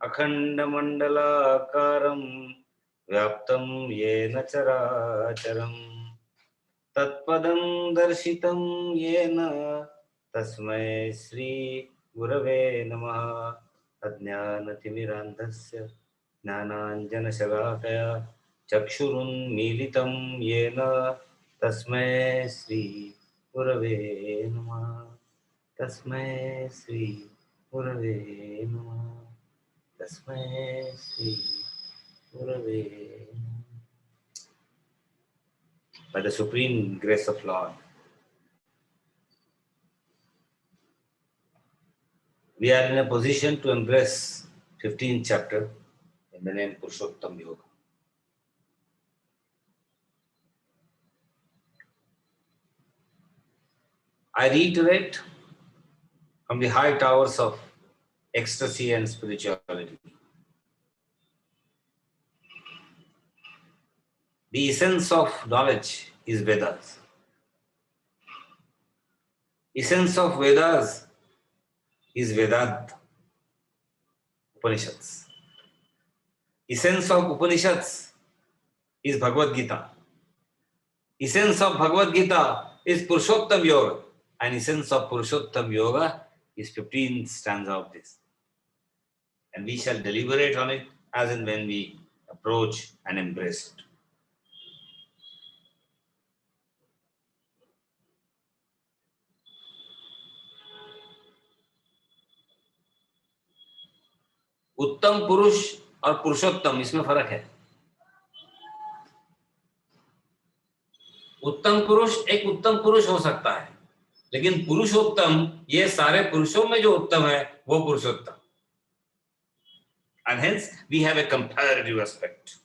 अखंडमंडलाकारं व्याप्तं येन चराचरं तत्पदं दर्शितं येन तस्मै श्री गुरवे नमः। अज्ञानतिमिरान्धस्य ज्ञानाञ्जनशलाकया चक्षुरुन्मीलितं येन तस्मै श्री गुरवे नमः। तस्मै श्री गुरवे नमः। तस्मै श्री गुरवे नमः। By the supreme grace of Lord, we are in a position to embrace 15th chapter in the name Purushottam Yoga. I reiterate from the high towers of ecstasy and spirituality, the essence of knowledge is Vedas. Essence of Vedas is Vedanta, Upanishads. Essence of Upanishads is Bhagavad Gita. Essence of Bhagavad Gita is Purushottam Yoga. And essence of Purushottam Yoga is 15th stanza of this. And we shall deliberate on it as and when we approach and embrace it. उत्तम पुरुष और पुरुषोत्तम, इसमें फर्क है। उत्तम पुरुष एक उत्तम पुरुष हो सकता है, लेकिन पुरुषोत्तम ये सारे पुरुषों में जो उत्तम है वो पुरुषोत्तम। And hence we have a comparative aspect.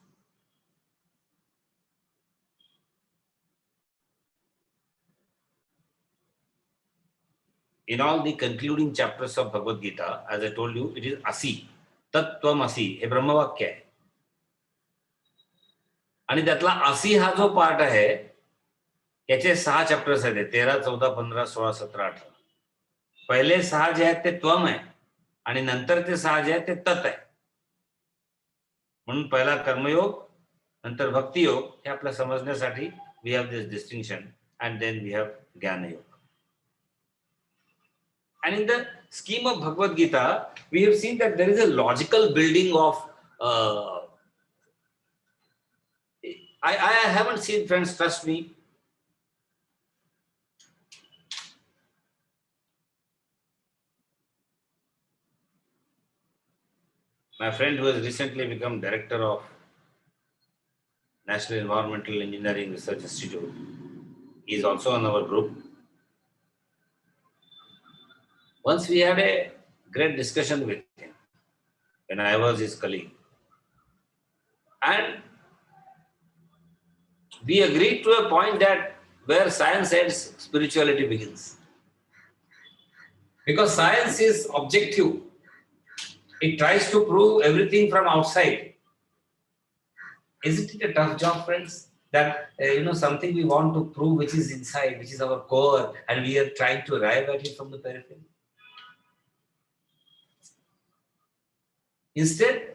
In all the concluding chapters of Bhagavad Gita, as I told you, it is Asi. तत्त्वमसि हे ब्रह्मवाक्य आहे आणि त्यातला असी हा जो पार्ट आहे याचे 6 चॅप्टर्स आहेत, 13, 14, 15, 16, 17, 18. पहिले 6 जे आहेत ते त्वम आहे आणि नंतर ते 6 जे आहेत ते तत् आहे. म्हणून पहिला कर्मयोग, नंतर भक्तियोग, हे आपल्या समजण्यासाठी we have this distinction and then we have Jnanayoga. And in the scheme of Bhagavad Gita, we have seen that there is a logical building of. I haven't seen, friends, trust me. My friend who has recently become director of National Environmental Engineering Research Institute, he is also on our group. Once we had a great discussion with him when I was his colleague, and we agreed to a point that where science ends, spirituality begins. Because science is objective. It tries to prove everything from outside. Isn't it a tough job, friends? That, something we want to prove which is inside, which is our core, and we are trying to arrive at it from the periphery. Instead,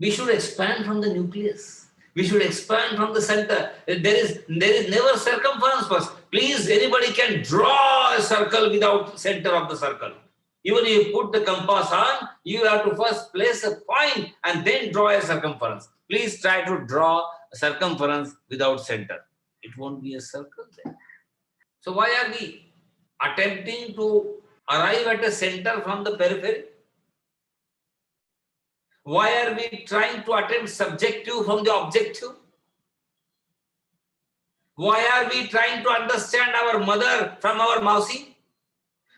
we should expand from the nucleus. We should expand from the center. There is never circumference first. Please, anybody can draw a circle without center of the circle. Even if you put the compass on, you have to first place a point and then draw a circumference. Please try to draw a circumference without center. It won't be a circle there. So why are we attempting to arrive at a center from the periphery? Why are we trying to attempt subjective from the objective? Why are we trying to understand our mother from our mausi?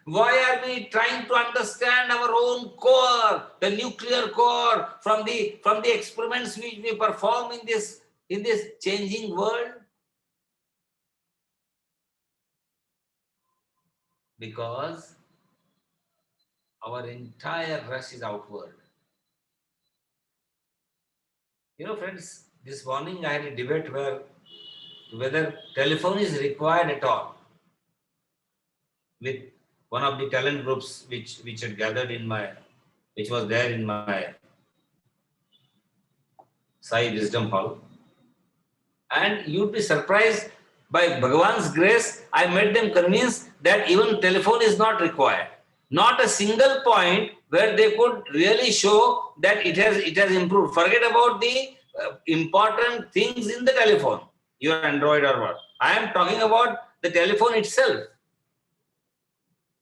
Why are we trying to understand our own core, the nuclear core, from the experiments which we perform in this changing world? Because our entire rush is outward. You know, friends, this morning I had a debate whether telephone is required at all with one of the talent groups which had gathered which was there in my Sai Wisdom Hall. And you'd be surprised, by Bhagavan's grace, I made them convinced that even telephone is not required. Not a single point where they could really show that it has improved. Forget about the important things in the telephone, your Android or what. I am talking about the telephone itself.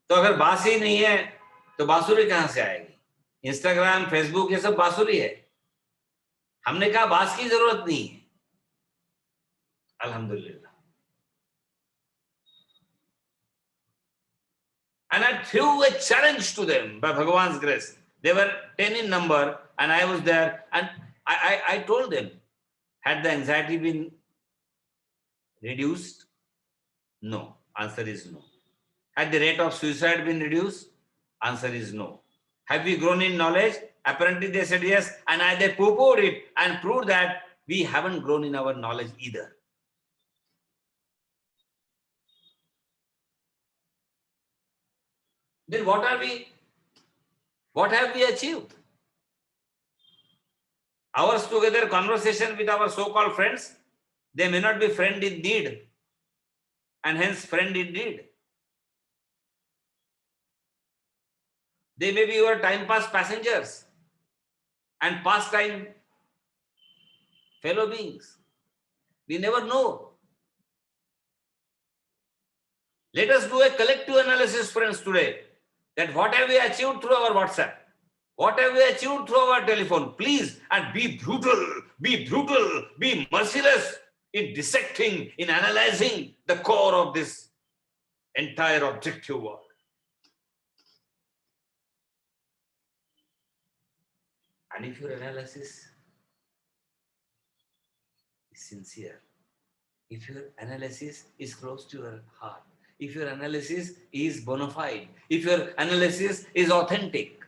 तो अगर बांस ही नहीं है तो बांसुरी कहां से आएगी? इंस्टाग्राम, फेसबुक ये सब बांसुरी है. हमने कहा बांस की जरूरत नहीं है. Alhamdulillah. And I threw a challenge to them by Bhagavan's grace. They were 10 in number and I was there, and I told them, had the anxiety been reduced? No. Answer is no. Had the rate of suicide been reduced? Answer is no. Have we grown in knowledge? Apparently they said yes, and they poo-pooed it and proved that we haven't grown in our knowledge either. Then what have we achieved? Hours together conversation with our so-called friends, they may not be friend in need, and hence friend in need. They may be your time pass passengers and pastime fellow beings. We never know. Let us do a collective analysis, friends, today. That what have we achieved through our WhatsApp? What have we achieved through our telephone? Please, and be brutal, be merciless in dissecting, in analyzing the core of this entire objective work. And if your analysis is sincere, if your analysis is close to your heart, if your analysis is bona fide, if your analysis is authentic,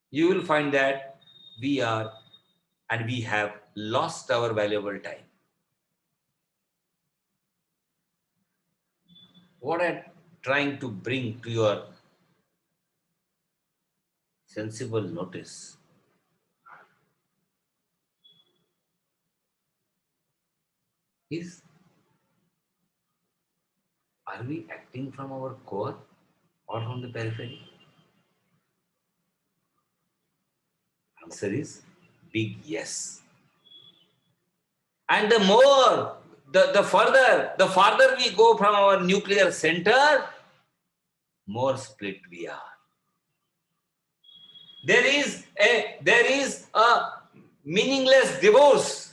you will find that we have lost our valuable time. What I'm trying to bring to your sensible notice is, are we acting from our core or from the periphery? Answer is big yes. And the more, the farther we go from our nuclear center, more split we are. There is a meaningless divorce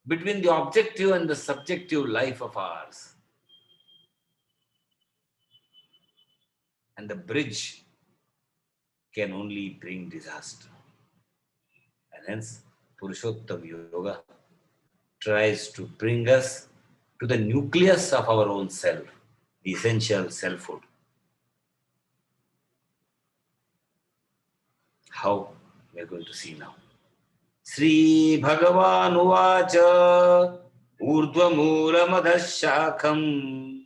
between the objective and the subjective life of ours. And the bridge can only bring disaster. And hence, Purushottam Yoga tries to bring us to the nucleus of our own self, the essential selfhood. How? We are going to see now. Sri Bhagavan Uvacha Urdhva Shakam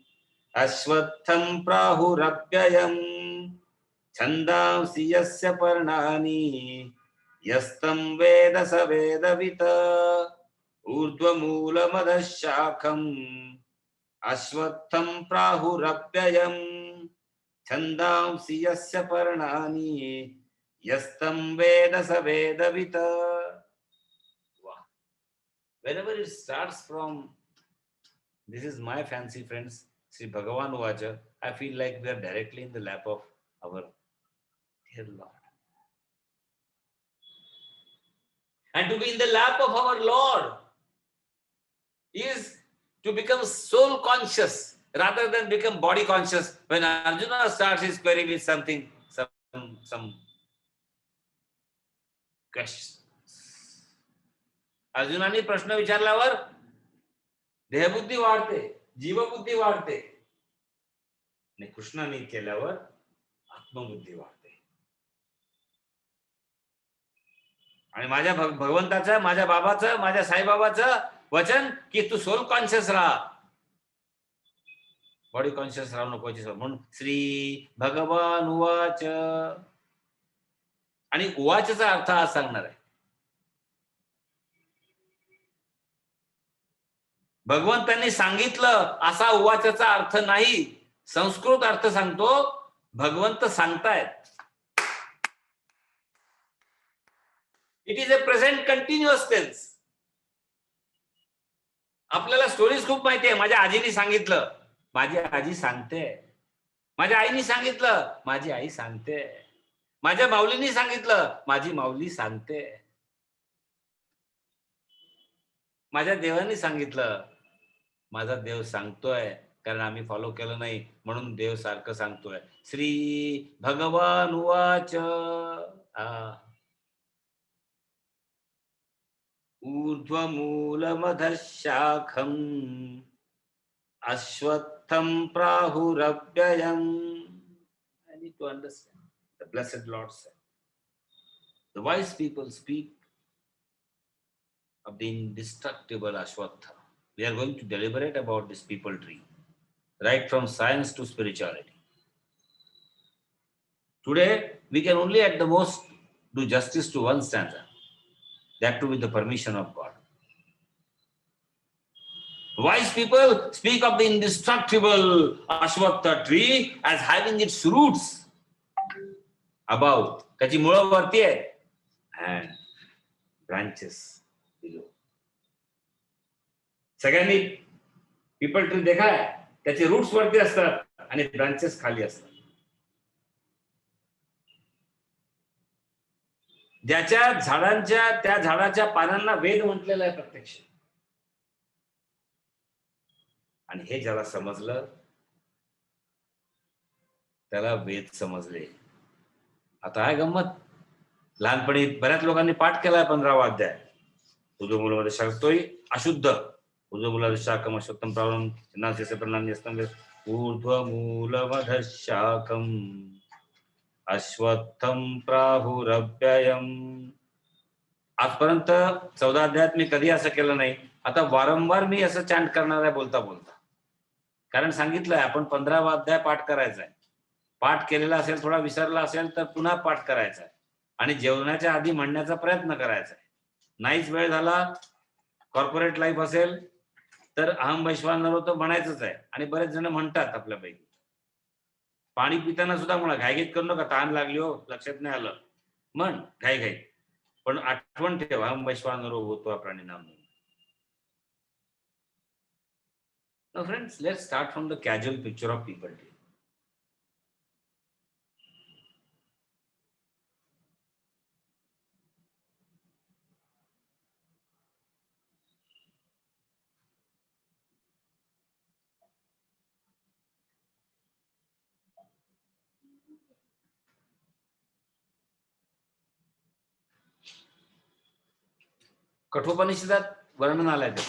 Ashwatham Prahurabhyayam Chandamsi Yasya Parnani Yastam Veda Savedavita Urdhva Shakam Ashwatham Prahurabhyayam Chandamsi Yasya Parnani Yastam Veda Savedavita. Whenever it starts from, this is my fancy, friends, Sri Bhagavan Uvacha, I feel like we are directly in the lap of our dear Lord. And to be in the lap of our Lord is to become soul conscious rather than become body conscious. When Arjuna starts his query with something, some questions. अर्जुनाने प्रश्न विचारल्यावर देहबुद्धी वाढते, जीवबुद्धी वाढते आणि कृष्णाने केल्यावर आत्मबुद्धी वाढते. आणि माझ्या भगवंताचं, माझ्या बाबाचं, माझ्या साईबाबाचं वचन की तू सोल कॉन्शियस राहा, बॉडी कॉन्शियस राहू नको. म्हणून श्री भगवान उवाच, आणि उवाचचा अर्थ आज सांगणार आहे. भगवंतांनी सांगितलं असा उवाचचा अर्थ नाही, संस्कृत अर्थ सांगतो. भगवंत सांगतायत. It is a present continuous tense. आपल्याला स्टोरीज खूप माहिती आहे. माझ्या आजीने सांगितलं, माझी आजी सांगते. माझ्या आईने सांगितलं, माझी आई सांगते. माझ्या माऊलीने सांगितलं, माझी माऊली सांगते. माझ्या देवाने सांगितलं, माझा देव सांगतोय. कारण आम्ही फॉलो केलं नाही म्हणून देव सारखं सांगतोय. श्री भगवान उवाच, ऊर्ध्वमूलमधः शाखम् अश्वत्थं प्राहुरव्ययम्. I need to understand. The blessed Lord said, the wise people speak of the indestructible Ashwatthama. We are going to deliberate about this people tree, right from science to spirituality. Today, we can only at the most do justice to one stanza, that too with the permission of God. Wise people speak of the indestructible Ashwatthama tree as having its roots above, त्याची मुळं वरती आहे, and branches below. सगळ्यांनी people tree देखा आहे, त्याचे roots वरती असतात आणि ब्रांचेस खाली असतात. ज्याच्या झाडांच्या, त्या झाडाच्या पानांना वेद म्हटलेलं आहे प्रत्यक्ष. आणि हे ज्याला समजलं त्याला वेद समजले. आता आहे गंमत, लहानपणी बऱ्याच लोकांनी पाठ केलाय 15वा अध्याय. तुझं मुलामध्ये शाक्तोय अशुद्ध, तुझं मुला शाकम अश्वत्थम प्रावरम नास्यस्य प्रणान्यस्तम ऊर्ध्वमूलमधः शाकम अश्वत्थम प्राहुरव्ययम्. आजपर्यंत 14 अध्यायात मी कधी असं केलं नाही. आता वारंवार मी असं चॅन्ट करणार आहे बोलता बोलता. कारण सांगितलंय आपण 15वा अध्याय पाठ करायचा आहे. पाठ केलेला असेल, थोडा विसरला असेल तर पुन्हा पाठ करायचा आहे आणि जेवणाच्या आधी म्हणण्याचा प्रयत्न करायचा आहे. नाहीच वेळ झाला, कॉर्पोरेट लाईफ असेल तर अहम वैश्वानरो तर म्हणायचंच आहे. आणि बरेच जण म्हणतात आपल्यापैकी. पाणी पिताना सुद्धा म्हणा, घाईघाईत करू नका, तहान लागली हो, लक्षात नाही आलं, म्हण घाई, पण आठवण ठेवा अहम वैश्वानरो होतो प्राणी नाम. Now friends, let's start from the casual picture of people tree. कठोपनिषदात वर्णन आलंय ते.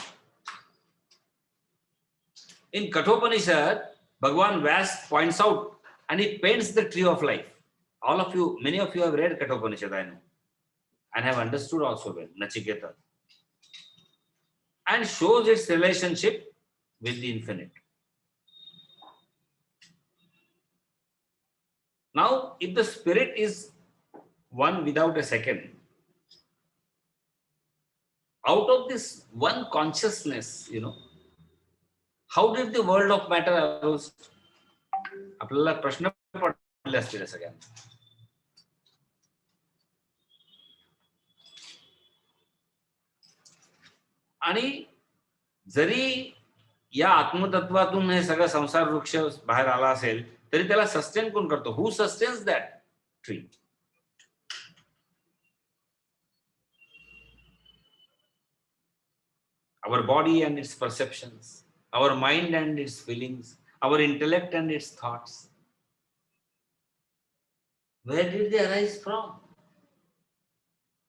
In Kathopanishad, Bhagwan Vyas points out and he paints the tree of life. All of you, many of you have read Kathopanishad, I know, and have understood also well, Nachiketa, and shows its relationship with the infinite. Now, if the spirit is one without a second, out of this one consciousness, how did the world of matter arose? आपल्याला प्रश्न पडले असतील सगळ्यांना. आणि जरी या आत्मतत्वातून हे सगळं संसार वृक्ष बाहेर आला असेल तरी त्याला सस्टेन कोण करतो? Who sustains that tree? Our body and its perceptions, our mind and its feelings, our intellect and its thoughts. Where did they arise from?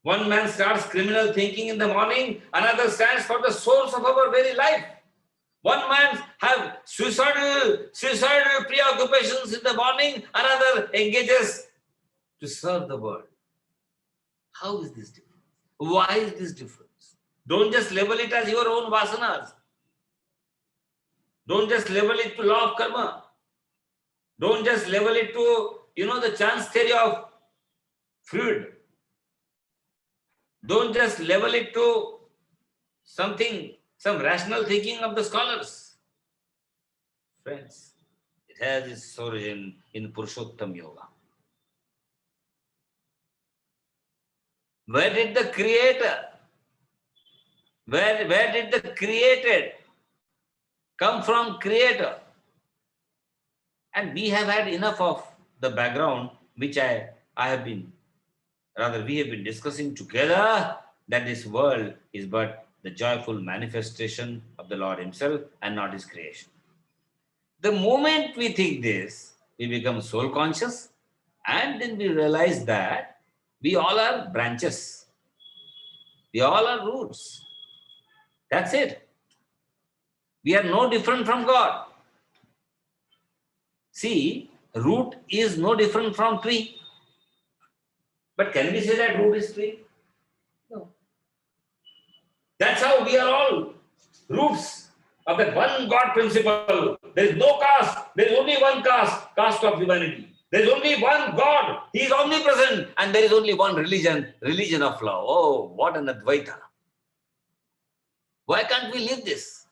One man starts criminal thinking in the morning, another stands for the source of our very life. One man have suicidal preoccupations in the morning, another engages to serve the world. How is this different? Why is this difference? Don't just label it as your own vasanas. Don't just label it to law of karma. Don't just label it to, the chance theory of Freud. Don't just label it to something, some rational thinking of the scholars. Friends, it has its origin in Purushottam Yoga. Where did the creator, where did the created come from? Creator. And we have had enough of the background which we have been discussing together, that this world is but the joyful manifestation of the Lord Himself and not His creation. The moment we think this, we become soul conscious, and then we realize that we all are branches. We all are roots. That's it. We are no different from God. See, root is no different from tree. But can we say that root is tree? No. That's how we are all roots of that one God principle. There is no caste. There is only one caste of humanity. There is only one God. He is omnipresent. And there is only one religion of love. Oh, what an Advaita. Why can't we live this?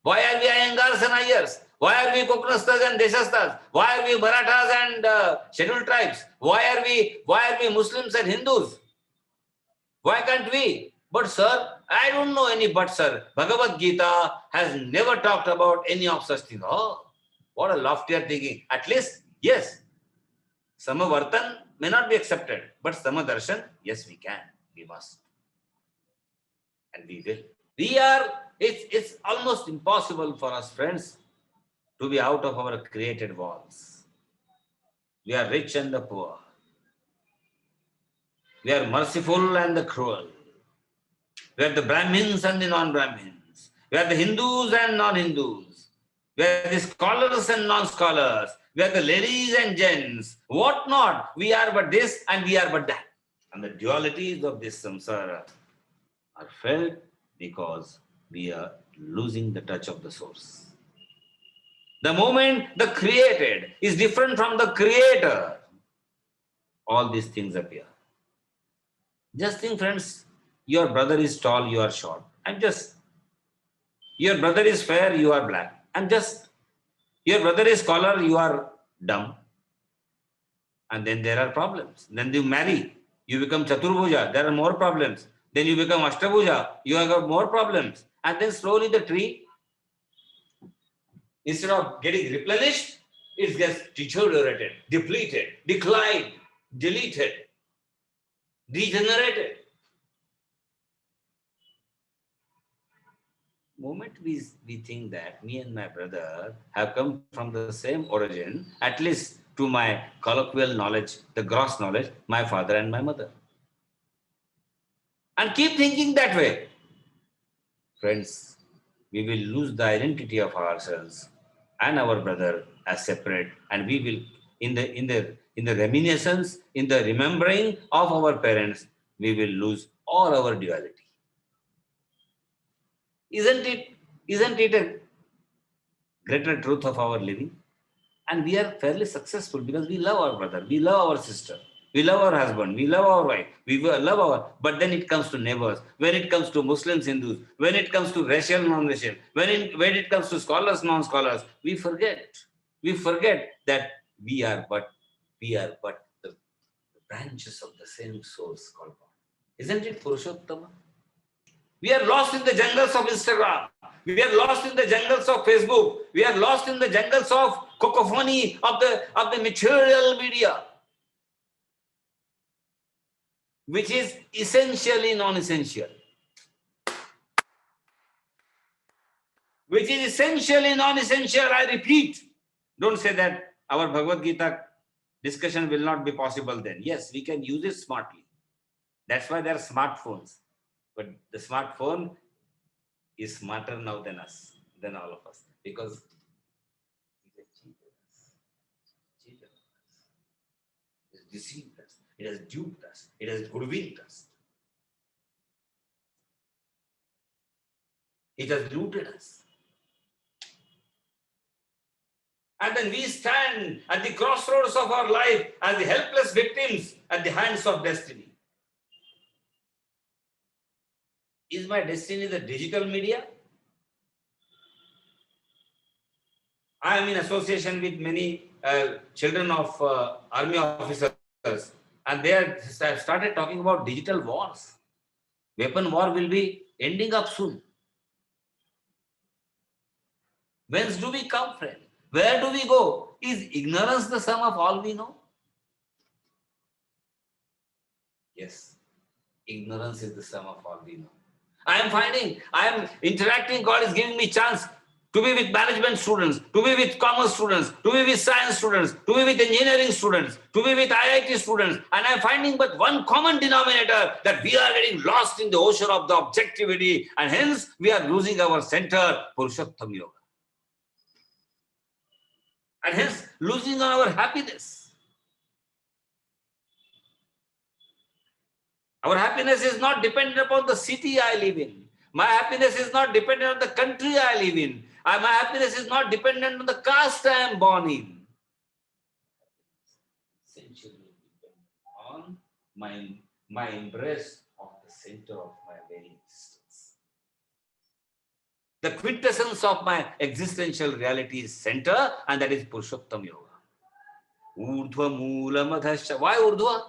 Why are we Iyengars and Iyers? Why are we Koknastas and Deshastas? Why are we Marathas and scheduled tribes? Why are we Muslims and Hindus? Why can't we? But sir, I don't know any but sir. Bhagavad Gita has never talked about any of such things. Oh, what a loftier thinking. At least, yes, Samavartan may not be accepted, but Samadarshan, yes, we can. We must. And we will. It's almost impossible for us, friends, to be out of our created walls. We are rich and the poor. We are merciful and the cruel. We are the Brahmins and the non-Brahmins. We are the Hindus and non-Hindus. We are the scholars and non-scholars. We are the ladies and gents. What not? We are but this and we are but that. And the dualities of this samsara are felt because we are losing the touch of the source. The moment the created is different from the creator, all these things appear. Just think, friends, your brother is tall, you are short. Your brother is fair, you are black. Your brother is scholar, you are dumb. And then there are problems. Then you marry, you become Chaturbhuja, there are more problems. Then you become Ashtabhuja, you have got more problems. And then slowly the tree, instead of getting replenished, it gets deteriorated, depleted, declined, deleted, degenerated. Moment we think that me and my brother have come from the same origin, at least to my colloquial knowledge, the gross knowledge, my father and my mother. And keep thinking that way. Friends, we will lose the identity of ourselves and our brother as separate, and we will, in the reminiscence, in the remembering of our parents, we will lose all our duality. Isn't it a greater truth of our living? And we are fairly successful because we love our brother, we love our sister, we love our husband, we love our wife, but then it comes to neighbors, when it comes to Muslims, Hindus, when it comes to racial, non-racial, when it comes to scholars, non-scholars, we forget that we are but the branches of the same source called God. Isn't it Purushottama? We are lost in the jungles of Instagram. We are lost in the jungles of Facebook. We are lost in the jungles of cacophony of the material media, which is essentially non-essential. Which is essentially non-essential, I repeat. Don't say that our Bhagavad Gita discussion will not be possible then. Yes, we can use it smartly. That's why there are smartphones. But the smartphone is smarter now than us. than all of us, because it has cheated us, it has deceived us, it has duped us, it has hoodwinked us, it has looted us. And then we stand at the crossroads of our life as the helpless victims at the hands of destiny. Is my destiny the digital media? I am in association with many children of army officers, and they have started talking about digital wars. Weapon war will be ending up soon. Whence do we come, friend? Where do we go? Is ignorance the sum of all we know? Yes, ignorance is the sum of all we know. I am interacting, God is giving me chance to be with management students, to be with commerce students, to be with science students, to be with engineering students, to be with IIT students, and I am finding but one common denominator, that we are getting lost in the ocean of the objectivity, and hence we are losing our center, Purushottam Yoga. And hence losing our happiness. Our happiness is not dependent upon the city I live in. My happiness is not dependent on the country I live in. My happiness is not dependent on the caste I am born in. Essentially dependent on my embrace of the center of my very existence. The quintessence of my existential reality is center, and that is Purushottam Yoga. Urdhva Moola Madhasya. Why Urdhva?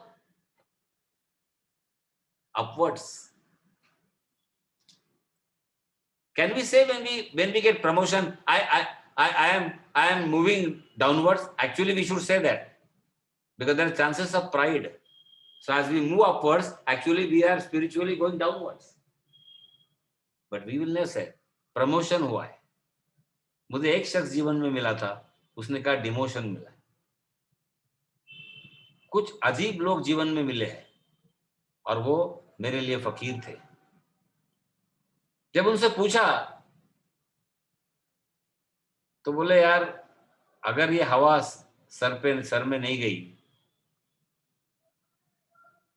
Upwards. Can we say when we get promotion, I am moving downwards? Actually, we should say that, because there are chances of pride. So as we move upwards, actually we are spiritually going downwards. But we will never say promotion हुआ है. मुझे एक शख्स जीवन में मिला था, उसने कहा डिमोशन मिला है. कुछ अजीब लोग जीवन में मिले हैं और वो मेरे लिए फकीर थे. जब उनसे पूछा तो बोले, यार अगर ये हवा सर में नहीं गई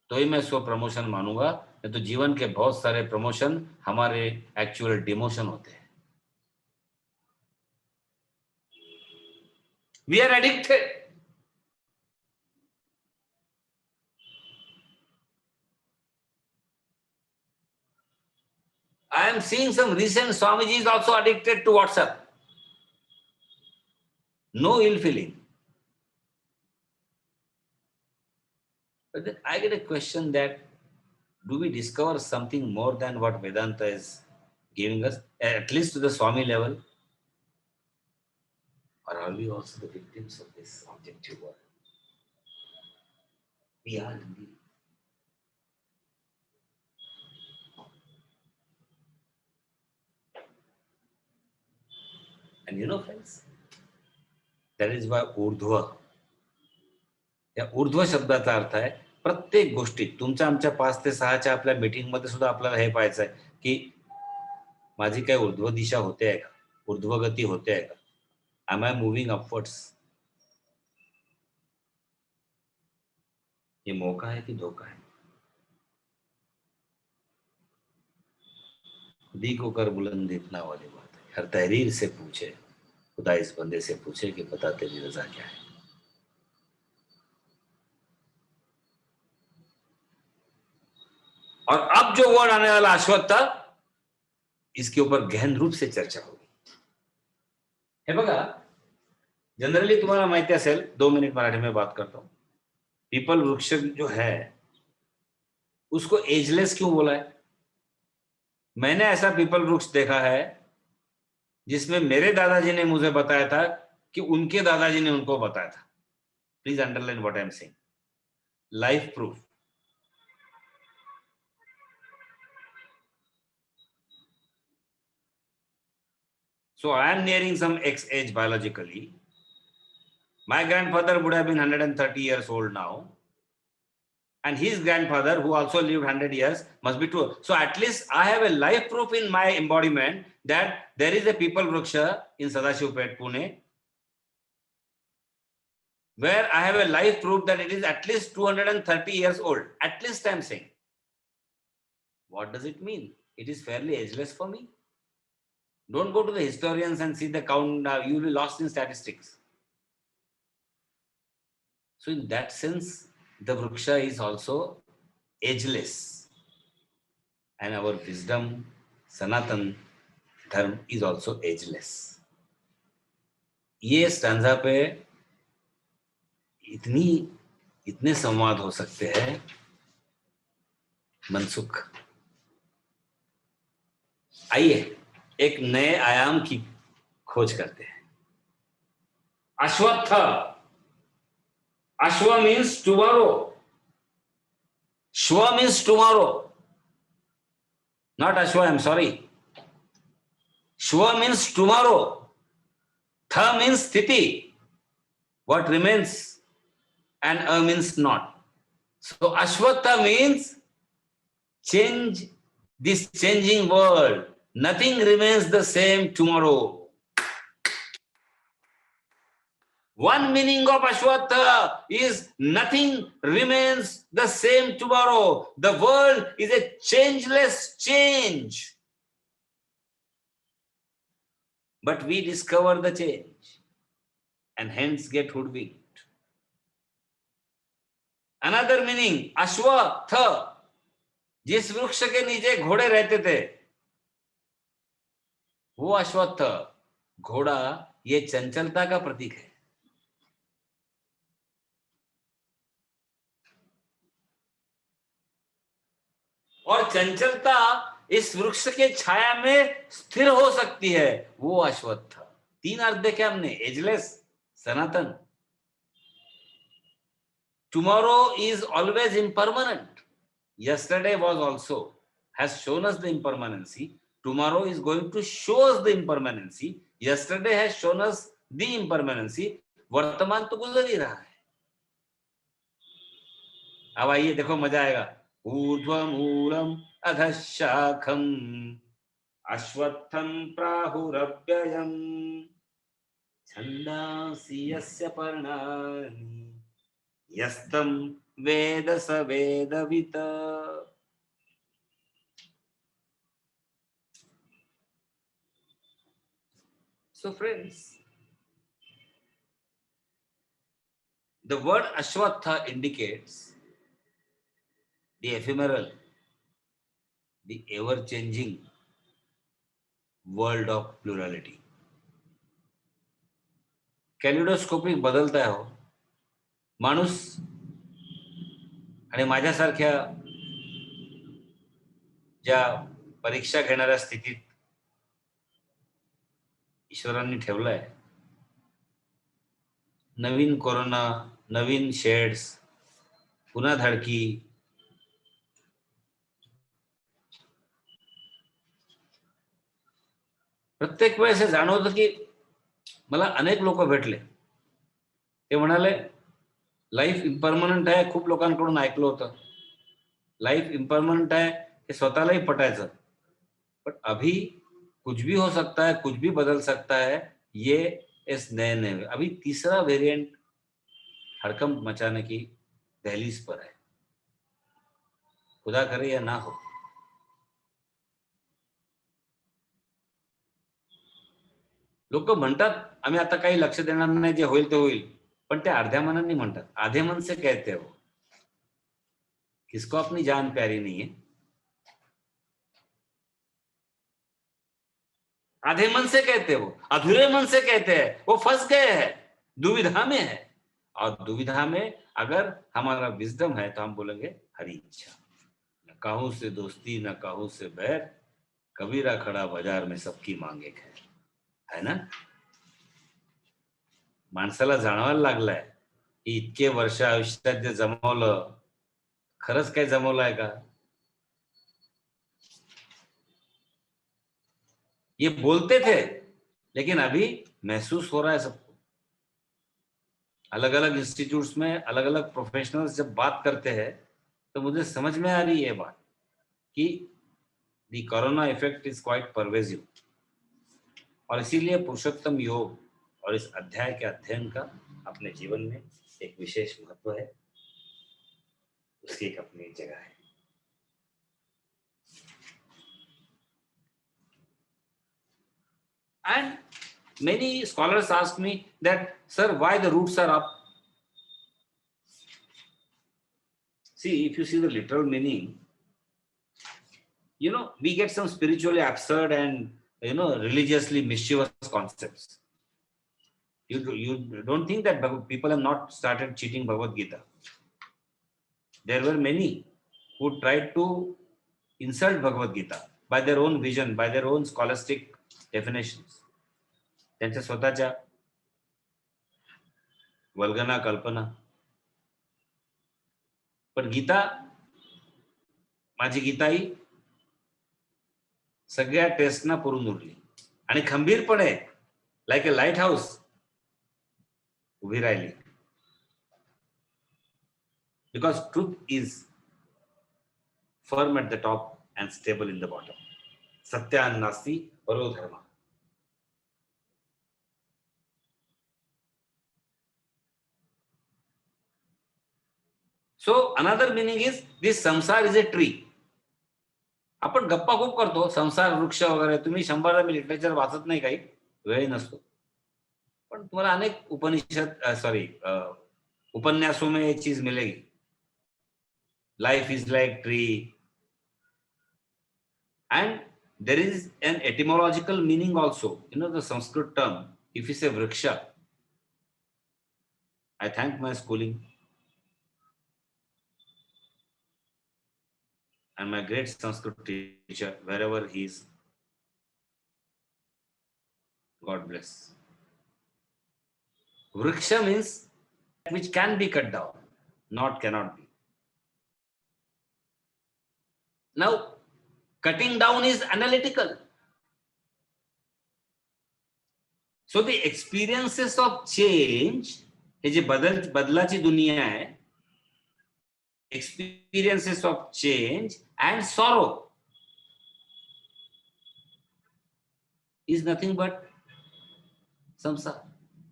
तो ही मैं इसको प्रमोशन मानूंगा, नहीं तो जीवन के बहुत सारे प्रमोशन हमारे एक्चुअल डिमोशन होते हैं. We are addicted. I am seeing some recent Swamiji is also addicted to WhatsApp. No ill feeling. But then I get a question that, do we discover something more than what Vedanta is giving us, at least to the Swami level? Or are we also the victims of this objective world? We are indeed. And you know, friends, that is why ऊर्ध्व या ऊर्ध्व शब्दाचा अर्थ आहे प्रत्येक गोष्टीत. तुमच्या आमच्या 5 ते 6च्या आपल्या मीटिंग मध्ये सुद्धा आपल्याला हे पाहायचं आहे की माझी काय ऊर्ध्व दिशा होते आहे का, ऊर्ध्वगती होते आहे का, एम आय मूव्हिंग अपवर्ड्स. ये मौका है कि धोखा है? खुदी को कर बुलंद इतना वाली बात है. हर तहरीर से पूछे, खुदा इस बंदे से पूछे कि बता तेरी रजा क्या है. और अब जो वर्ड आने वाला अश्वत्था, इसके ऊपर गहन रूप से चर्चा होगी. हे बघा, जनरली तुम्हाला माहिती असेल, 2 मिनिट मराठी में बात करता हूं. पीपल वृक्ष जो है उसको एजलेस क्यों बोला है? मैंने ऐसा पीपल वृक्ष देखा है जिसमें मेरे दादाजी ने मुझे बताया था कि उनके दादाजी ने उनको बताया था. Please underline what I am saying. Life proof. So I am nearing some X age biologically. My grandfather would have been 130 years old now. and his grandfather, who also lived 100 years, must be true. So at least I have a life proof in my embodiment that there is a People Vriksha in Sadashivpet, Pune, where I have a life proof that it is at least 230 years old. At least I am saying. What does it mean? It is fairly ageless for me. Don't go to the historians and see the count. You will be lost in statistics. So in that sense, the Vriksha is also ageless. And our wisdom, Sanatan Dharma, is also ageless. ये stanza पे इतने संवाद हो सकते हैं मनसुख। आइए एक नए आयाम की खोज करते हैं। अश्वत्थ, अश्व मीन्स टुमारो, श्व means tomorrow, not ashwa, I'm sorry. Shwa means tomorrow. Tha means sthiti, what remains, and a means not. So ashwatha means change, this changing world. Nothing remains the same tomorrow. One meaning of ashwatha is nothing remains the same tomorrow. The world is a changeless change. But we discover the change and hence get hoodwinked. Another meaning, ashwatha, जिस वृक्ष के नीचे घोड़े रहते थे, वो अश्वत्थ, घोड़ा, ये चंचलता का प्रतीक है। और चंचलता इस वृक्ष के छाया में स्थिर हो सकती है, वो अश्वत्थ। तीन अर्थ देखे हमने, ageless, Sanatan. Tomorrow is always impermanent. Yesterday was also, has shown us the impermanency. Tomorrow is going to show us the impermanency. Yesterday has shown us the impermanency. वर्तमान तो गुजर ही रहा है। अब आइए देखो, मजा आएगा। ऊर्ध्वमूलम् अधः शाखम् अश्वत्थं प्राहुरव्ययम् छन्दांसि यस्य पर्णानि यस्तं वेद स वेदवित्। So friends, the word Ashwatha indicates the ephemeral, the ever-changing world of plurality. कॅलिडोस्कोपिक बदलता है हो माणूस, आणि माझ्यासारख्या ज्या परीक्षा घेणाऱ्या स्थितीत ईश्वरांनी ठेवलाय, नवीन कोरोना, नवीन शेड्स, पुन्हा धडकी, प्रत्येक वेळेस हे जाणवतं की मला अनेक लोक भेटले, ते म्हणाले लाईफ इम्परमनंट आहे. खूप लोकांकडून ऐकलं होतं लाईफ इम्परमनंट आहे, हे स्वतःलाही पटायचं, बट अभी कुछ भी हो सकता है, कुछ भी बदल सकता है, ये इस नए नए अभी तीसरा वेरिएंट हड़कंप मचाने की दहलीज पर है। खुदा करे या ना हो। लोक म्हणतात आम्ही आता काही लक्ष देणार नाही, जे होईल ते होईल, पण ते अर्ध्या मनाने म्हणतात। आधे मन से कहते हो, किसको अपनी जान प्यारी नहीं है? आधे मन से कहते हो, अधूरे मन से कहते हैं, वो फंस गए हैं, दुविधा में है। और दुविधा में अगर हमारा विजडम है तो हम बोलेंगे हरी इच्छा, न काहू से दोस्ती न काहू से बैर, कबीरा खड़ा बाजार में सबकी मांगे खैर, है ना? माणसाला जाणवायला लागलाय की इतके वर्ष आयुष्यात जे जमवलं, खरंच काय जमवलं आहे का? ये बोलते थे लेकिन अभी महसूस हो रहा है सबको। अलग अलग इंस्टीट्यूट्स में अलग अलग प्रोफेशनल्स जब बात करते हैं तो मुझे समझ में आ रही है बात कि the corona effect is quite pervasive, और इसीलिए पुरुषोत्तम योग और इस अध्याय के अध्ययन का अपने जीवन में एक विशेष महत्व है, उसकी एक अपनी जगह है। And many scholars ask me that, sir, why the roots are up? See, if you see the literal meaning, we get some spiritually absurd and, religiously mischievous concepts. You don't think that people have not started cheating Bhagavad Gita. There were many who tried to insult Bhagavad Gita by their own vision, by their own scholastic definitions. त्यांच्या स्वतःच्या वल्गना कल्पना. पण गीता, माझी गीता ही सगळ्या टेस्टना पुरून उरली आणि खंबीरपणे like a light house उभी राहिली. Because truth is firm at the top and stable in the bottom. Satya nasti paro dharma. So another meaning is this samsar is a tree. आपण गप्पा खूप करतो, संसार वृक्ष वगैरे. तुम्ही 100 लिटरेचर वाचत नाही, काही वेळ नसतो, पण तुम्हाला अनेक उपन्यासों में ये चीज मिलेगी. Life is like tree. And there is an etymological meaning also. The Sanskrit term, if you say vriksha, I thank my schooling and my great Sanskrit teacher, wherever he is. God bless. Vriksha means which can be cut down, not cannot be. Now, cutting down is analytical. So the experiences of change, हे जे बदलाची दुनिया है, experiences of change and sorrow is nothing but samsara.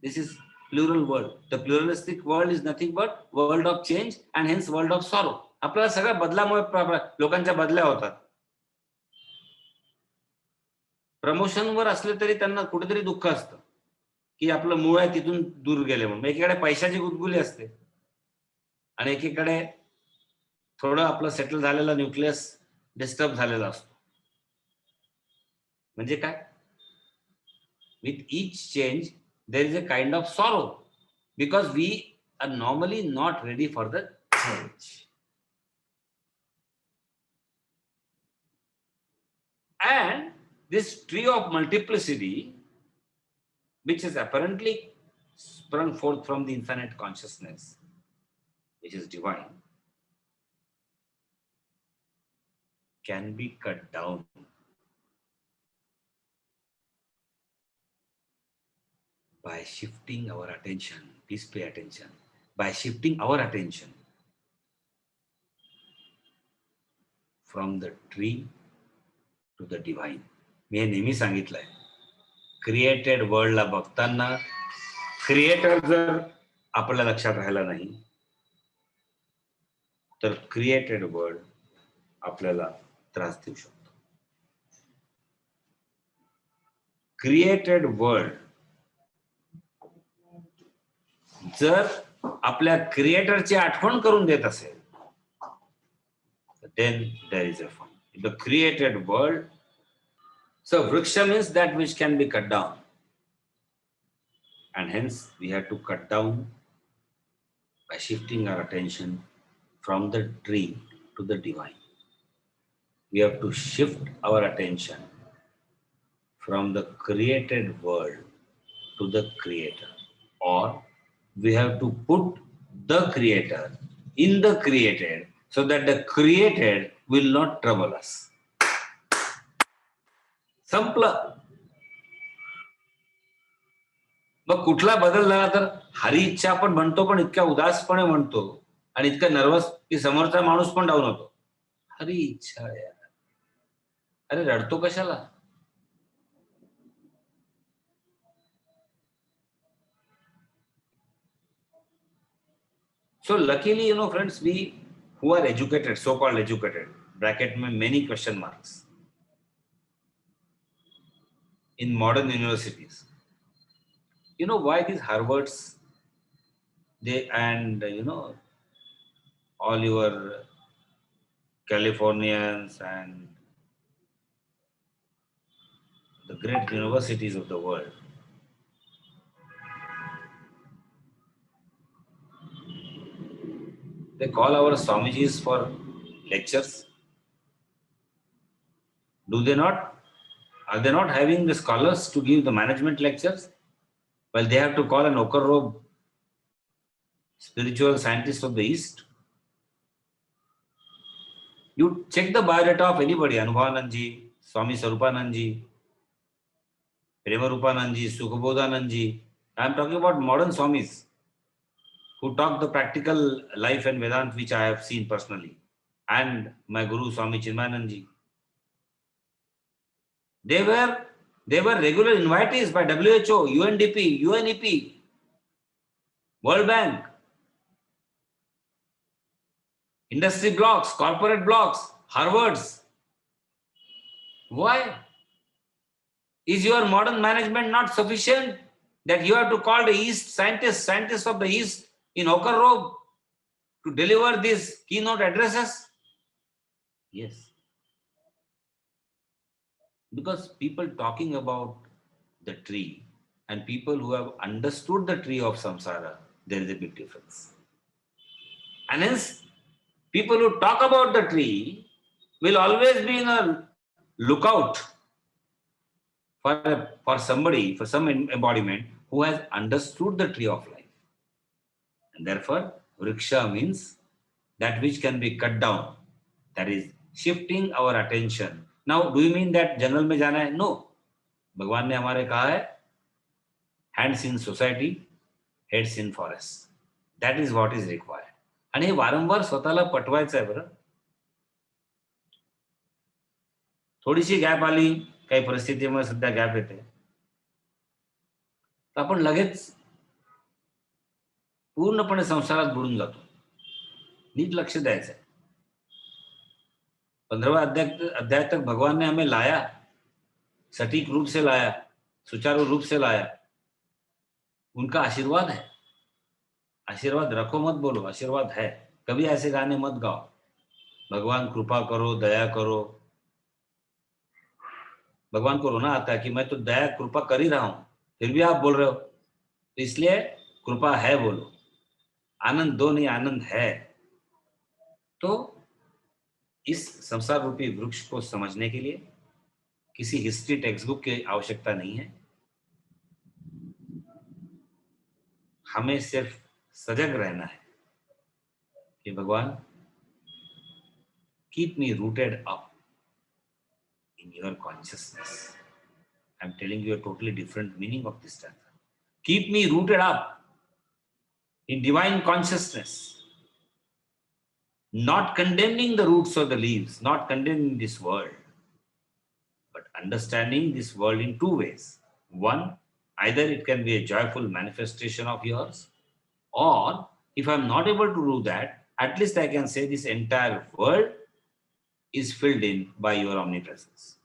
This is plural world. The pluralistic world is nothing but world of change and hence world of sorrow. आपल्याला सगळ्या बदलामुळे लोकांच्या बदल्या होतात. प्रमोशनवर असले तरी त्यांना कुठेतरी दुःख असतं की आपलं मूळ आहे तिथून दूर गेले म्हणून. एकीकडे पैशाची गुदगुली असते आणि एकीकडे थोडं आपलं सेटल झालेला न्यूक्लियस डिस्टर्ब झालेला असतो. म्हणजे काय? With each change there is a kind of sorrow because we are normally not ready for the change. And this tree of multiplicity, which is apparently sprung forth from the infinite consciousness, which is divine, can be cut down by shifting our attention. Please pay attention. By shifting our attention from the tree to the divine. मी नेहमी सांगितलंय, created वर्ल्डला बघताना creator जर आपल्या लक्षात राहिला नाही तर created world आपल्याला त्रास देऊ शकतो. क्रिएटेड वर्ल्ड जर आपल्या क्रिएटरची आठवण करून देत असेल, then there is a fun. The created world. So vriksha means that which can be cut down, and hence we have to cut down by shifting our attention from the tree to the divine. We have to shift our attention from the created world to the creator, or we have to put the creator in the created so that the created will not trouble us. संपलं. मग कुठला बदल झाला तर हरी इच्छा आपण म्हणतो, पण इतक्या उदासपणे म्हणतो आणि इतका नर्वस की समोरचा माणूस पण डाऊन होतो. अरे इच्छा यार, अरे रडतो कशाला? So luckily, friends, we who are educated, so-called educated, bracket में many question marks in modern universities. You know why these Harvards, they and all your Californians and the great universities of the world, they call our Swamijis for lectures. Do they not? Are they not having the scholars to give the management lectures? Well, they have to call an ochre robe spiritual scientist of the East. You check the biodata of anybody, Anubhavanandji, Swami Sarupanandji, Premarupanandji, Sukhabodhanandji. I am talking about modern Swamis who talk the practical life and Vedant which I have seen personally. And my Guru Swami Chinmayanandji. They were regular invitees by WHO, UNDP, UNEP, World Bank, industry blocks, corporate blocks, Harvards. Why? Is your modern management not sufficient that you have to call the East scientists of the East in ochre robe to deliver these keynote addresses? Yes. Because people talking about the tree and people who have understood the tree of samsara, there is a big difference. And hence, people who talk about the tree will always be in a lookout for somebody, for some embodiment who has understood the tree of life. And therefore, vriksha means that which can be cut down. That is shifting our attention. Now, do you mean that जंगल में जाना है? No. भगवान ने हमारे कहा है hands in society, heads in forest. That is what is required. आणि हे वारंवार स्वतःला पटवायचं आहे बरं. थोडीशी गॅप आली, काही परिस्थितीमुळे सध्या गॅप येते, तर आपण लगेच पूर्णपणे संसारात बुडून जातो. नीट लक्ष द्यायचं है. 15वें अध्याय तक भगवान ने हमें लाया, सटीक रूप से लाया, सुचारू रूप से लाया. उनका आशीर्वाद है. आशीर्वाद रखो मत बोलो, आशीर्वाद है. कभी ऐसे गाने मत गाओ, भगवान कृपा करो, दया करो. भगवान को रोना आता है कि मैं तो दया कृपा कर ही रहा हूं, फिर भी आप बोल रहे हो. तो इसलिए कृपा है बोलो. आनंद दो नहीं, आनंद है. तो इस संसार रूपी वृक्ष को समझने के लिए किसी हिस्ट्री टेक्स्ट बुक की आवश्यकता नहीं है. हमें सिर्फ सजग रहना है कि Bhagwan keep me rooted up in your consciousness. I am telling you a totally different meaning of this tense. Keep me rooted up in divine consciousness, not condemning the roots or the leaves, not condemning this world, but understanding this world in two ways. One, either it can be a joyful manifestation of yours, or if I'm not able to do that, at least I can say this entire world is filled in by your omnipresence.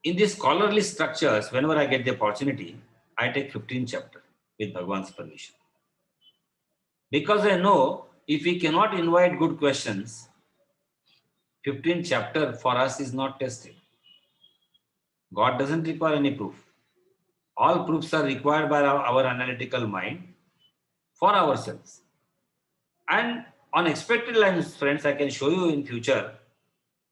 In these scholarly structures, whenever I get the opportunity, I take 15 chapter with Bhagwan's permission. Because I know if we cannot invite good questions, 15th chapter for us is not tested. God doesn't require any proof. All proofs are required by our analytical mind for ourselves. And on expected lines, friends, I can show you in future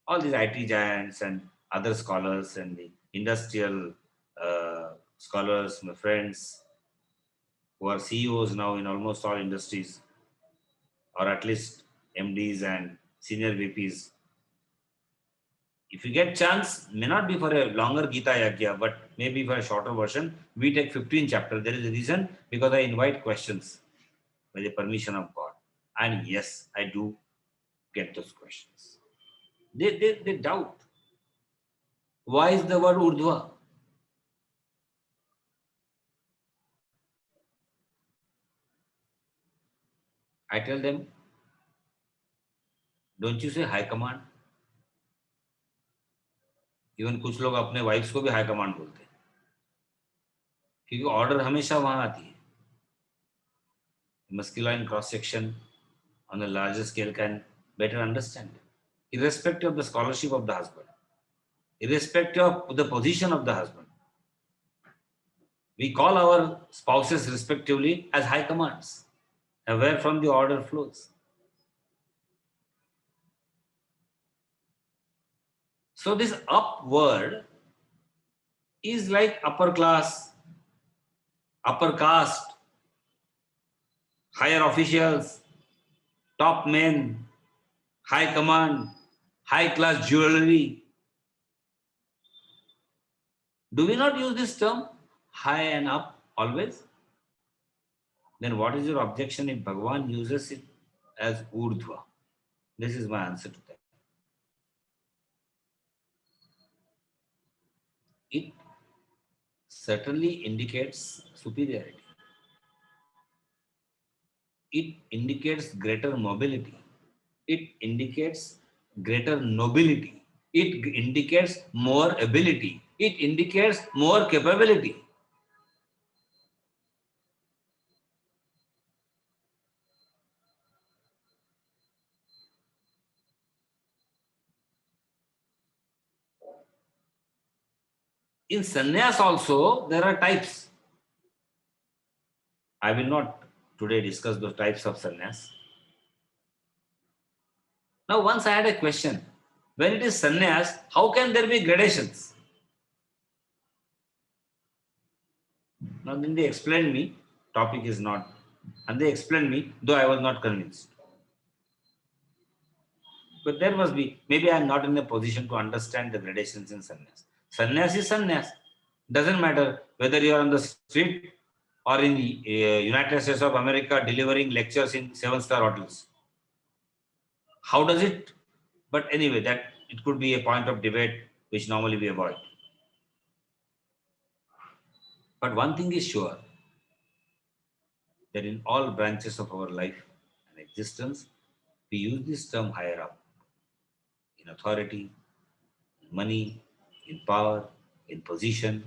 all these IT giants and other scholars and the industrial scholars, my friends, who are CEOs now in almost all industries, or at least MDs and senior VPs If you get chance, may not be for a longer Gita Yagya, but maybe for a shorter version, we take 15 chapters. There is a reason, because I invite questions by the permission of God. And yes, I do get those questions. They doubt. Why is the word Urdhva? I tell them, don't you say high command? Even कुछ लोग अपने wives को भी high command बोलते हैं, क्योंकि order हमेशा वहां आती है. Masculine cross section on a larger scale can better understand it, irrespective of the scholarship of the husband, irrespective of the position of the husband. We call our spouses respectively as high commands, where from the order flows. So this upward is like upper class, upper caste, higher officials, top men, high command, high class jewelry. Do we not use this term, high and up, always? Then what is your objection if Bhagavan uses it as Urdhva? This is my answer to that. It certainly indicates superiority. It indicates greater mobility. It indicates greater nobility. It indicates more ability. It indicates more capability. In sannyas also, there are types. I will not today discuss those types of sannyas. Now, once I had a question. When it is sannyas, how can there be gradations? Now, then they explained me, topic is not, and they explained me, though I was not convinced. But there must be, maybe I am not in a position to understand the gradations in sannyas. Sannyas is sannyas. Doesn't matter whether you are on the street or in the United States of America delivering lectures in 7-star hotels. How does it? But anyway, that it could be a point of debate which normally we avoid. But one thing is sure, that in all branches of our life and existence, we use this term higher up, in authority, in money, in power, in position,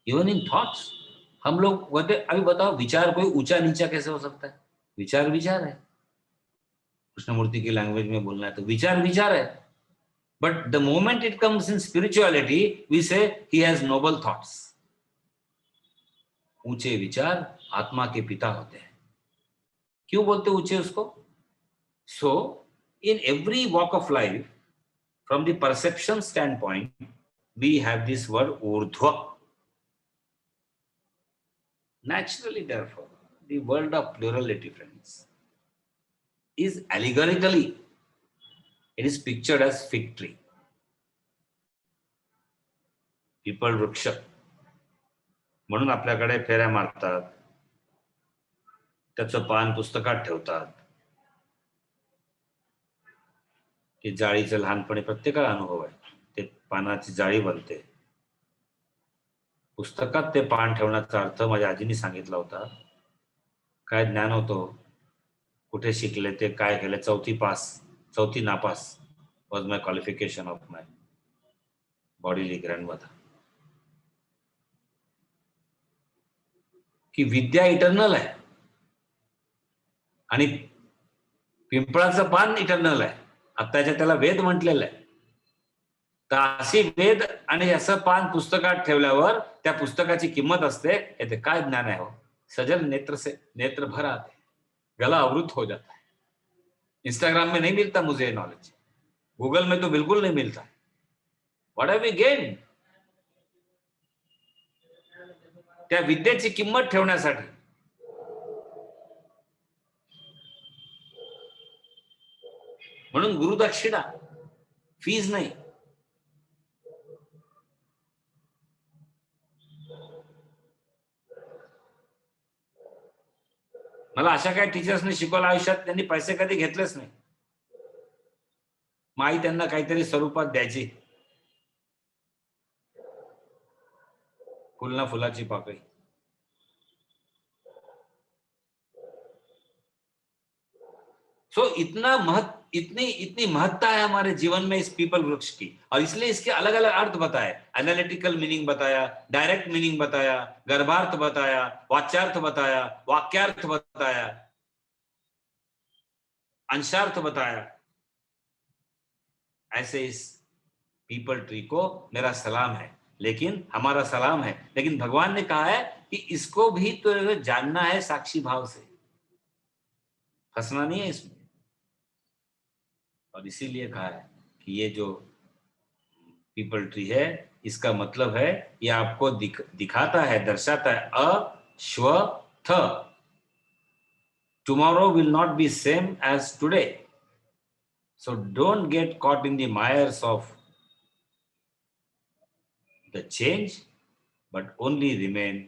even in thoughts. हम लोग बोलते अभी बताओ विचार कोई ऊंचा नीचा कैसे हो सकता है? विचार विचार है. कृष्णमूर्ति की लैंग्वेज में बोलना है तो विचार विचार है. But the moment it comes in spirituality we say he has Nobel thoughts. ऊंचे विचार आत्मा के पिता होते हैं. क्यों बोलते ऊंचे उसको? So in every walk of life from the perception standpoint we have this word ऊर्ध्व. Naturally, therefore, the world of plurality, friends, is allegorically, it is pictured as fig tree. People वृक्ष म्हणून आपल्याकडे फेऱ्या मारतात, त्याचं पान पुस्तकात ठेवतात. की जाळीचं लहानपणी प्रत्येकाला अनुभव आहे. ते पानाची जाळी बनते. पुस्तकात ते पान ठेवण्याचा अर्थ माझ्या आजीने सांगितला होता. काय ज्ञान होतो, कुठे शिकले ते काय केले, चौथी नापास was my qualification of my bodily grandmother. की विद्या इटर्नल आहे आणि पिंपळाचं पान इटर्नल आहे. आत्ताच्या त्याला वेद म्हटलेलं आहे. तर अशी वेद आणि असं पान पुस्तकात ठेवल्यावर त्या पुस्तकाची किंमत असते. ते काय ज्ञान आहे हो. सजल नेत्र से नेत्र भर आते, गला अवरुद्ध हो जाता है. इंस्टाग्राम में नहीं मिलता मुझे ये नॉलेज, गूगल में तो बिल्कुल नहीं मिलता. What have we gain? त्या विद्येची किंमत ठेवण्यासाठी म्हणून गुरुदक्षिणा, फीज नाही. मला अशा काही टीचर्सने शिकवलं आयुष्यात, त्यांनी पैसे कधी घेतलेच नाही. मग आई त्यांना काहीतरी स्वरूपात द्यायची, फुल ना फुलाची पाकळी. सो इतनी इतनी महत्ता है हमारे जीवन में इस पीपल वृक्ष की, और इसलिए इसके अलग अलग अर्थ बताए. एनालिटिकल मीनिंग बताया, डायरेक्ट मीनिंग बताया, गर्भार्थ बताया, वाच्यार्थ बताया, वाक्यार्थ बताया, अंशार्थ बताया. ऐसे इस पीपल ट्री को मेरा सलाम है, लेकिन हमारा सलाम है, लेकिन भगवान ने कहा है कि इसको भी तो जानना है साक्षी भाव से, फंसना नहीं है इसमें. और इसीलिए कहा है कि ये जो पीपल ट्री है, इसका मतलब है ये आपको दिखाता है, दर्शाता है अश्वत्थ. Tomorrow will not be same as today. So don't get caught in the mires of the change, but only remain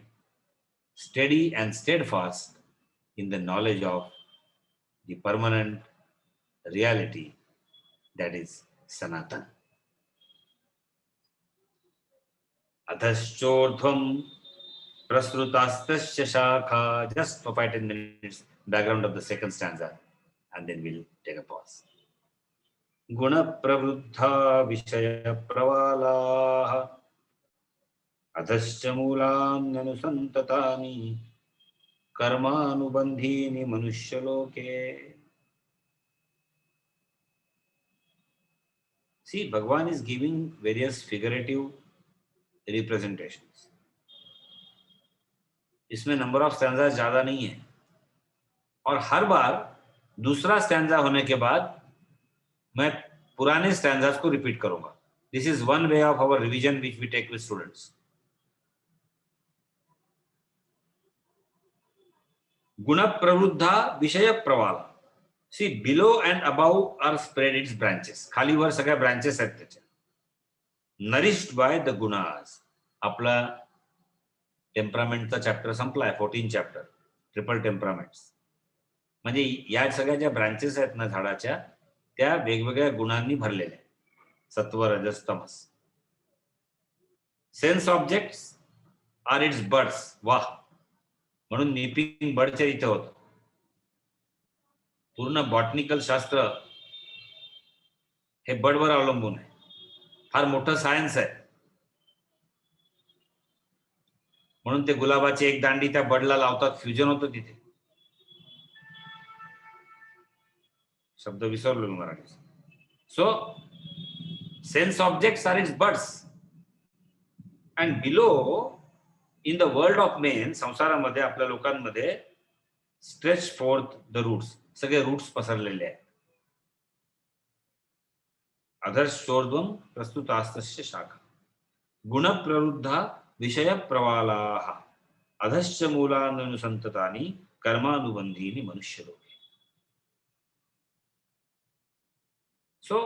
steady and steadfast in the knowledge of the permanent reality that is Sanatan. Adhaschordhvam prasrutastasya shakha. Just for 5-10 minutes, background of the second stanza, and then we'll take a pause. गुण प्रवृद्धा विषय प्रवालाः अधश्च मूलान्यनुसन्ततानि कर्मानुबन्धीनि मनुष्यलोके. See, Bhagwan is giving various figurative representations. इसमें number of stanza ज्यादा नहीं है, और हर बार दूसरा स्टैंजा होने के बाद मैं पुराने स्टैंजास को रिपीट करूंगा. This is one way of our revision which we take with students. गुण प्रवृद्धा विषय प्रवाल. See, below and above are spread its branches. खाली वर सगळ्या ब्रांचेस आहेत त्याच्या. नरिश्ड बाय द गुणास. आपला टेम्परामेंटचा चॅप्टर संपलाय, 14 चॅप्टर, ट्रिपल टेम्परामेंट्स. म्हणजे या सगळ्या ज्या ब्रांचेस आहेत ना झाडाच्या, त्या वेगवेगळ्या गुणांनी भरलेल्या, सत्व रजस तमस. Sense objects are its birds. वाह, म्हणून निपिंग बर्डच्या इथे होत. पूर्ण बॉटनिकल शास्त्र हे बर्डवर अवलंबून आहे. फार मोठं सायन्स आहे. म्हणून ते गुलाबाची एक दांडी त्या बर्डला लावतात, फ्युजन होतं तिथे. शब्द विसरलो Marathi. So sense objects are its birds, and below in the world of men, संसारामध्ये आपल्या लोकांमध्ये स्ट्रेच फोर्थ द रूट्स. सगळे रूट्स पसरलेले आहेत. अधश्चोर्ध्वं प्रस्तुतास्तस्य शाखा. गुण प्रवृद्धा विषय प्रवालाः अधश्च मूलान्यनुसन्ततानि कर्मानुबन्धीनि मनुष्यलोके. So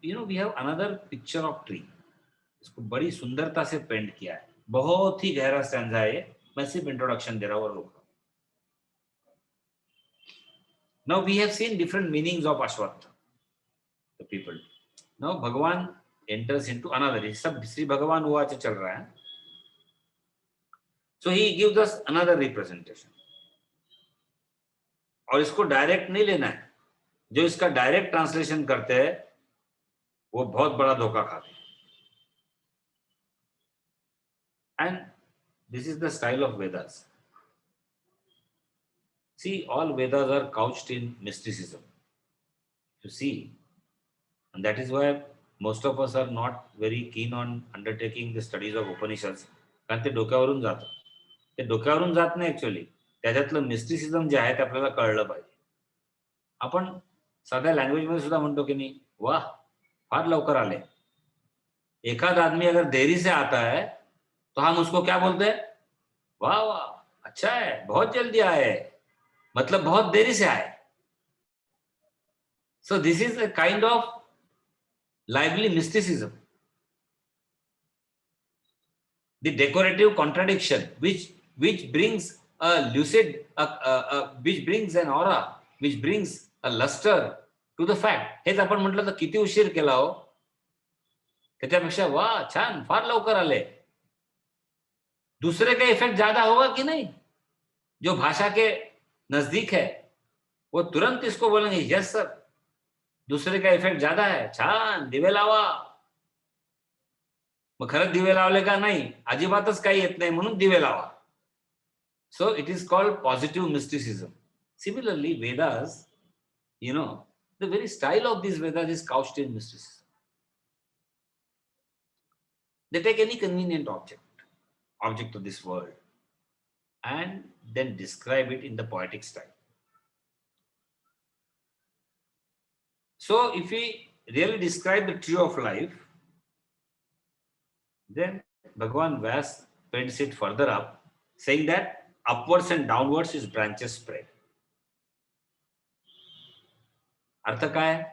we have another picture of tree. इसको बड़ी सुंदरता से पेंट किया है. बहुत ही गहरा स्टैंजा है. मैं सिर्फ इंट्रोडक्शन दे रहा हूं और रुक रहा हूं. Now we have seen different meanings of Ashwatth, the people. Now Bhagavan enters into another. ये सब श्री भगवान उवाच चल रहा है. So he gives us another representation. और इसको डायरेक्ट नहीं लेना है. जो इसका डायरेक्ट ट्रांसलेशन करते हैं वो बहुत बड़ा धोखा खाते हैं. And this is the style of Vedas. See, all Vedas are couched in mysticism. You see, and that is why most of us are not very keen on undertaking the studies of Upanishads. कारण ते डोक्यावरून जातं. ते डोक्यावरून जात नाही actually. त्याच्यातलं मिस्टिसिझम जे आहे ते आपल्याला कळलं पाहिजे. आपण साध्या लँग्वेजमध्ये सुद्धा म्हणतो की नाही, वाह फार लवकर आले. एखाद आदमी अगर देरी से आता है तो हम उसको क्या बोलते हैं? वाह वाह, अच्छा है, बहुत जल्दी आए, मतलब बहुत देरी से आए. So this is a kind of lively mysticism. The decorative contradiction, which brings a lucid, which brings an aura, which brings a luster to the fact. हेच आपण म्हटलं तर किती उशीर केला हो, त्याच्यापेक्षा वा छान फार लवकर आले. दूसरे का इफेक्ट ज्यादा होगा कि नहीं? जो भाषा के नजदीक है वो तुरंत इसको बोलेंगे यस सर, दूसरे का इफेक्ट ज्यादा है, छान दिवे लावा. मग खरंच दिवे लावले का? नाही, अजिबातच काही येत नाही म्हणून दिवे लावा. So it is called positive mysticism. Similarly, Vedas, the very style of these Vedas is couched in mysticism. They take any convenient object of this world, and then describe it in the poetic style. So if we really describe the tree of life, then Bhagavan Vyas paints it further up, saying that upwards and downwards its branches spread. अर्थ काय?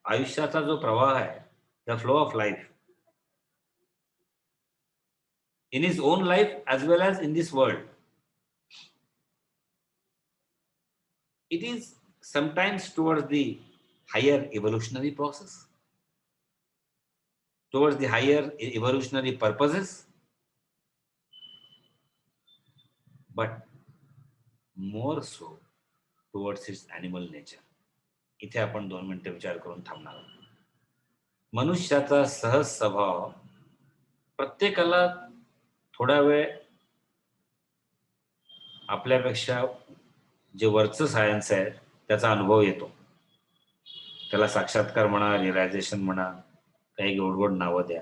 आयुष्याचा जो प्रवाह आहे, the flow of life, in his own life as well as in this world, it is sometimes towards the higher evolutionary process, towards the higher evolutionary purposes, but more so towards its animal nature. इथे आपण 2 मिनिटं विचार करून थांबणार आहोत. मनुष्याचा सहज स्वभाव प्रत्येकाला थोडा वेळ आपल्यापेक्षा जे वरचं सायन्स आहे त्याचा अनुभव येतो. त्याला साक्षात्कार म्हणा, रियलायझेशन म्हणा, काही गोड-गोड नावं द्या.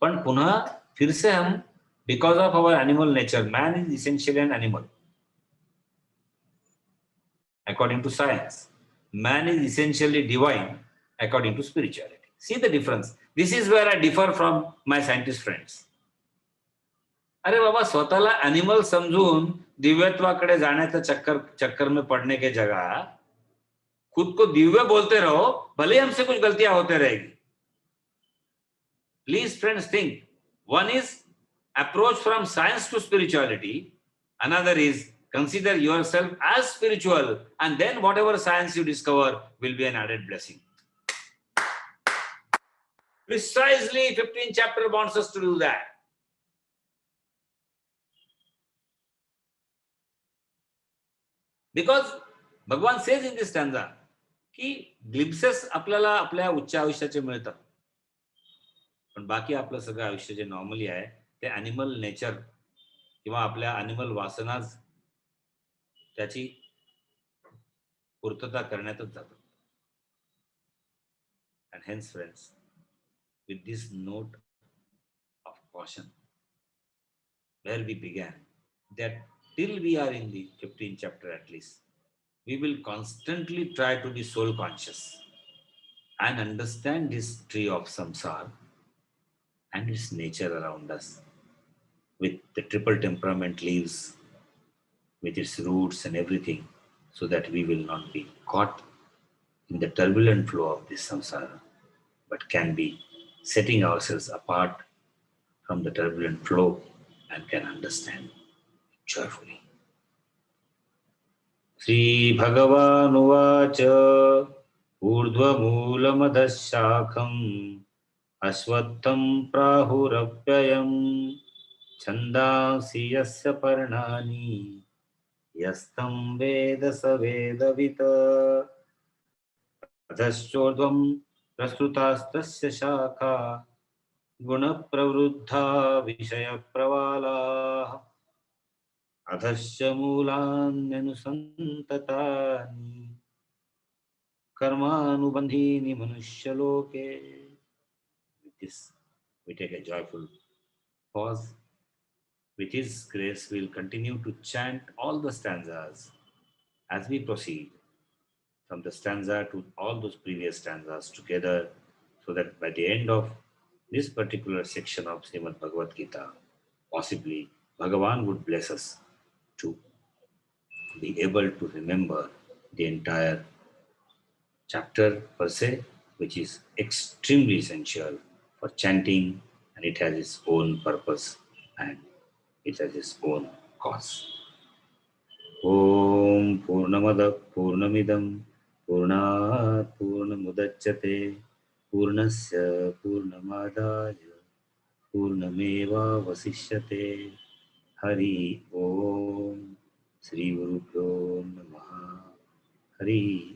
पण पुन्हा फिर से हम, because of our animal nature, man is essentially an animal. According to science, man is essentially divine according to spirituality. See the difference. This is where I differ from my scientist friends. अरे बाबा, स्वतःला animal समझून दिव्यत्वाकडे जाण्याचं चक्कर में पड़ने के जगह खुद को दिव्य बोलते रहो, भले हमसे कुछ गलतियां होते रहेगी. Please friends think, one is approach from science to spirituality, another is consider yourself as spiritual, and then whatever science you discover will be an added blessing. Precisely 15th chapter wants us to do that. Because Bhagavan says in this stanza की glimpses आपल्याला आपल्या उच्च आयुष्याचे मिळतात, पण बाकी आपलं सगळं आयुष्य जे नॉर्मली आहे ते ॲनिमल नेचर किंवा आपल्या ॲनिमल वासनाच त्याची पूर्तता करण्यातच जातात. And hence, friends, with this note of caution, where we began, that till we are in the 15th chapter at least, we will constantly try to be soul conscious and understand this tree of samsara and its nature around us, with the triple temperament leaves, with its roots and everything, so that we will not be caught in the turbulent flow of this samsara, but can be setting ourselves apart from the turbulent flow and can understand joyfully. Sri Bhagavanuvach urdhvamoolamadh shakham ashvattham prahurapyayam छन्दांसि यस्य पर्णानि यस्तं वेद स वेदवित् अधश्चोर्ध्वं प्रसृतास्तस्य शाखा गुणप्रवृद्धा विषयप्रवालाः अधश्च मूलान्यनुसन्ततानि कर्मानुबन्धीनि मनुष्यलोके. With this, we take a joyful pause. With His grace, we will continue to chant all the stanzas as we proceed from the stanza to all those previous stanzas together, so that by the end of this particular section of Srimad Bhagavad Gita, possibly Bhagavan would bless us to be able to remember the entire chapter per se, which is extremely essential for chanting, and it has its own purpose and it has its own cause. Om Purnamada Purnamidam Purnat Purnamudachyate Purnasya Purnamadaya Purnameva Vasishyate. Hari Om Sri Gurubhyo Namaha. Hari